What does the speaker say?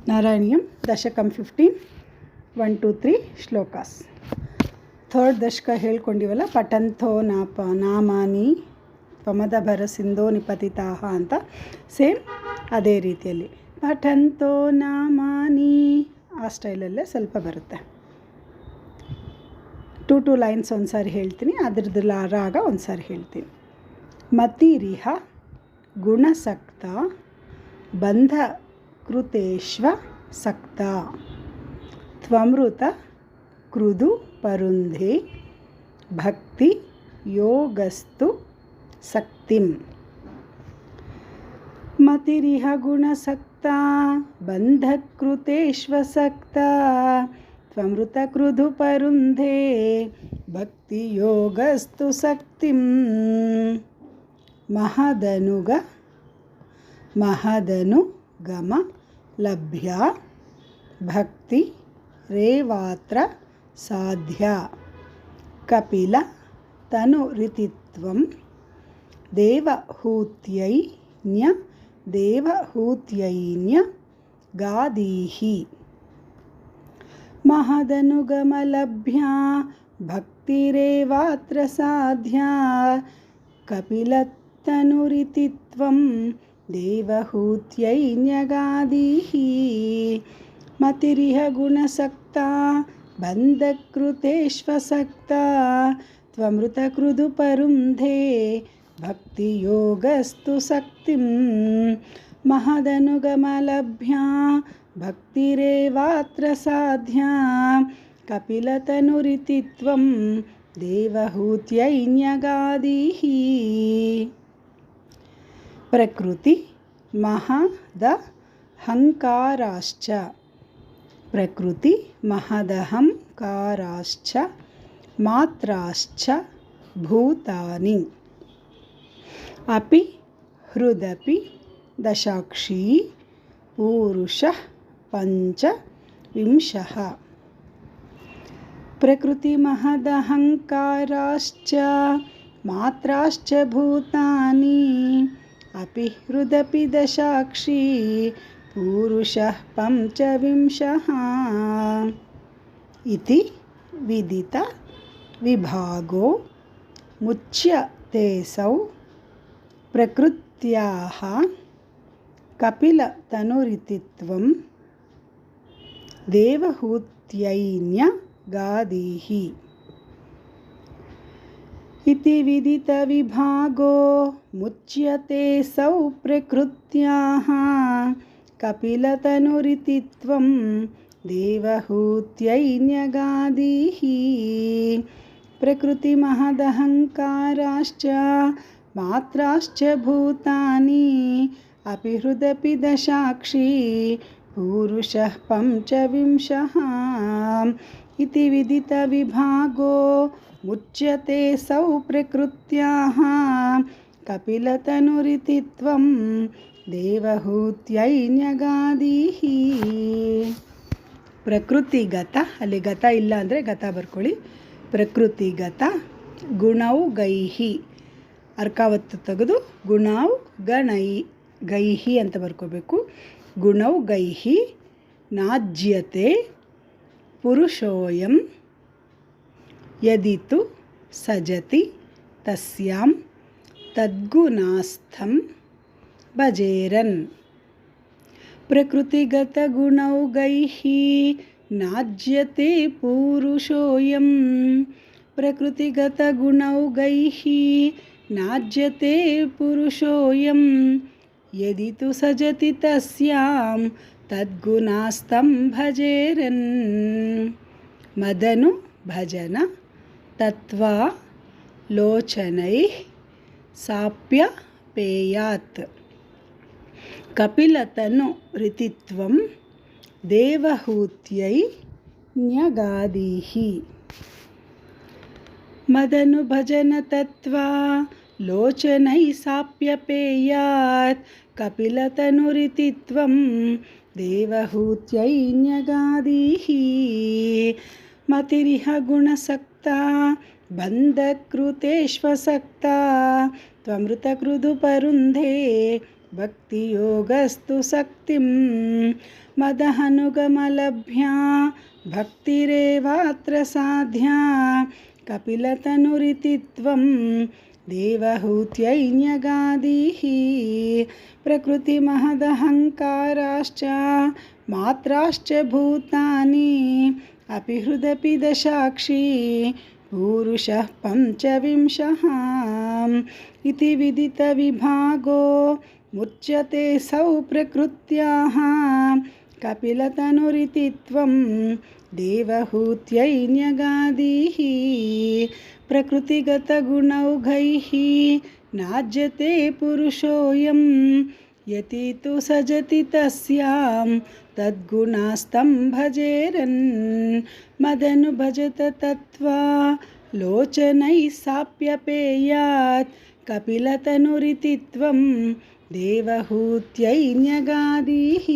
ನಾರಾಯಣೀಯಂ ದಶಕಂ 15 1 2 3 shlokas. Third ದಶಕ ಹೇಳ್ಕೊಂಡಿವಲ್ಲ, ಪಠಂತೋ ನಾಮಾನಿ ತ್ವಮದ ಭರಸಿಂಧೋ ನಿಪತಿತಾಹ ಅಂತ. Same ಅದೇ ರೀತಿಯಲ್ಲಿ ಪಠಂತೋ ನಾಮಾನಿ ಆ ಸ್ಟೈಲಲ್ಲೇ ಸ್ವಲ್ಪ ಬರುತ್ತೆ. 2 ಲೈನ್ಸ್ ಒಂದು ಸಾರಿ ಹೇಳ್ತೀನಿ, ಅದ್ರದ್ದು ರಾಗ ಒಂದು ಸಾರಿ ಹೇಳ್ತೀನಿ. ಮತಿರಿಹ ಗುಣಸಕ್ತ ಬಂಧ ಕೃತೇಶ್ವ ಸಕ್ತ ತ್ವಮೃತ ಕೃದು ಪರುಂಧೆ ಭಕ್ತಿ ಯೋಗಸ್ತು ಸಕ್ತಿಂ. ಮತಿರಿಹ ಗುಣಸಕ್ತ ಬಂಧಕೃತೇಶ್ವ ಸಕ್ತ ತ್ವಮೃತ ಕೃದು ಪರುಂಧೆ ಭಕ್ತಿ ಯೋಗಸ್ತು ಸಕ್ತಿಂ. ಮಹದನುಗಮ ಲಭ್ಯ ಭಕ್ತಿ ರೇವಾತ್ರ ಸಾಧ್ಯ ಕಪಿಲ ತನುರಿತಿತ್ವಂ ದೇವಹೂತ್ಯೈನ್ಯ ಗಾದೀಹಿ. ಮಹದನುಗಮ ಲಭ್ಯ ಭಕ್ತಿರೇವಾತ್ರ ಸಾಧ್ಯ ಕಪಿಲ ತನುರಿತಿತ್ವಂ ದೇವಹೂತ್ಯೈನ್ಯಗಾದೀಹಿ. ಮತಿರಿಹ ಗುಣಸಕ್ತ ಬಂಧಕೃತೇಶ್ವಸಕ್ತ ತ್ವಮೃತ ಕೃದು ಪರುಂಧೆ ಭಕ್ತಿಯೋಗಸ್ತು ಸಕ್ತಿಂ. ಮಹದನುಗಮ ಲಭ್ಯ ಭಕ್ತಿರೇವಾತ್ರ ಸಾಧ್ಯ ಕಪಿಲ ತನುರಿತಿತ್ವಂ ದೇವಹೂತ್ಯೈನ್ಯಗಾದೀಹಿ. ಪ್ರಕೃತಿ ಮಹದಹಂಕಾರಾಶ್ಚ ಪ್ರಕೃತಿ ಮಹದಹಂಕಾರಾಶ್ಚ ಮಾತ್ರಾಶ್ಚ ಭೂತಾನಿ ಅಪಿ ಹೃದಪಿ ದಶಾಕ್ಷಿ ಪೂರುಷಃ ಪಂಚವಿಂಶಃ. ಪ್ರಕೃತಿ ಮಹದಹಂಕಾರಾಶ್ಚ ಮಾತ್ರಾಶ್ಚ ಭೂತಾನಿ ಅಪಿ ಹೃದಪಿ ದಶಾಕ್ಷಿ ಪೂರುಷಃ ಪಂಚವಿಂಶಃ. ಇತಿ ವಿದಿತ ವಿಭಾಗೋ ಮುಚ್ಯತೇಸೌ ಪ್ರಕೃತ್ಯಾಃ ಕಪಿಲ ತನುರಿತಿತ್ವಂ ದೇವಹೂತ್ಯೈನ್ಯಗಾದೀಹಿ. ಇತಿ ವಿದಿತ ವಿಭಾಗೋ ಮುಚ್ಯತೇಸೌ ಪ್ರಕೃತ್ಯಾಃ ಕಪಿಲ ತನುರಿತಿತ್ವಂ ದೇವಹೂತ್ಯೈನ್ಯಗಾದೀಹಿ. ಪ್ರಕೃತಿ ಮಹದಹಂಕಾರಾಶ್ಚ ಮಾತ್ರಾಶ್ಚ ಭೂತಾನಿ ಅಪಿ ಹೃದಪಿ ದಶಾಕ್ಷಿ ಪೂರುಷಃ ಪಂಚವಿಂಶಃ. ಇತಿ ವಿದಿತ ವಿಭಾಗೋ ಮುಚ್ಯತೇಸೌ ಪ್ರಕೃತ್ಯಾಃ ಕಪಿಲ ತನುರಿತಿತ್ವಂ ದೇವಹೂತ್ಯೈನ್ಯಗಾದೀಹಿ. ಪ್ರಕೃತಿಗತ, ಅಲ್ಲಿ ಗತ ಇಲ್ಲ ಅಂದರೆ ಗತ ಬರ್ಕೊಳ್ಳಿ. ಪ್ರಕೃತಿಗತ ಗುಣೌ ಗೈಹಿ, ಅರ್ಕಾವತ್ತು ತೆಗೆದು ಗುಣೌ ಗೈಹಿ ಅಂತ ಬರ್ಕೋಬೇಕು. ಗುಣೌ ಗೈಹಿ ನಾಜ್ಯತೆ ಪುರುಷೋಯಂ ಯದಿತು ಸಜತಿ ತಸ್ಯಾಂ ತದ್ಗುಣಾಸ್ಥಂ ಭಜೇರನ್. ಪ್ರಕೃತಿಗತ ಗುಣೌ ಗೈಹಿ ನಾಜ್ಯತೆ ಪುರುಷೋಯಂ. ಪ್ರಕೃತಿಗತ ಗುಣೌ ಗೈಹಿ ನಾಜ್ಯತೆ ಪುರುಷೋಯಂ ಯದಿತು ಸಜತಿ ತಸ್ಯಾಂ ತದ್ಗುಣಾಸ್ಥಂ ಭಜೇರನ್. ಮದನು ಭಜನ ತತ್ವಾಲೋಚನೈಃ ಸಾಪ್ಯ ಪೇಯಾತ್ ಕಪಿಲತನು ರಿತಿತ್ವಂ ದೇವಹೂತ್ಯೈನ್ಯಗಾದೀಹಿ. ಮದನು ಭಜನ ತತ್ವಾಲೋಚನೈಃ ಸಾಪ್ಯ ಪೇಯಾತ್ ಕಪಿಲತನುರಿತಿತ್ವಂ ದೇವಹೂತ್ಯೈನ್ಯಗಾದೀಹಿ. ಮತಿರಿಹ ಗುಣಸಕ್ತ ಬಂಧಕೃತೇಶ್ವಸಕ್ತ ತ್ವಮೃತ ಕೃದು ಪರುಂಧೆ ಭಕ್ತಿಯೋಗಸ್ತು ಸಕ್ತಿಂ. मदहनुगमलभ्या भक्तिरेवात्र साध्या कपिलतनुरिति त्वं देवहूत्यैन्यगादीः प्रकृतिमहदहङ्काराश्च मात्राश्च भूतानि अपि हृदपि दशाक्षी पूरुषः पञ्चविंशः इति विदितविभागो मुच्यते सौ प्रकृत्याः कपिलतनुरिति त्वं देवहूत्यैन्यगादीः प्रकृतिगतगुणौघैः नाज्यते पुरुषोऽयं यति तु सजति तस्यां तद्गुणास्तं भजेरन् मदनुभजत तत्त्वा लोचनैः साप्यपेयात् कपिलतनुरिति त्वं देवहूत्यैन्यगादीः।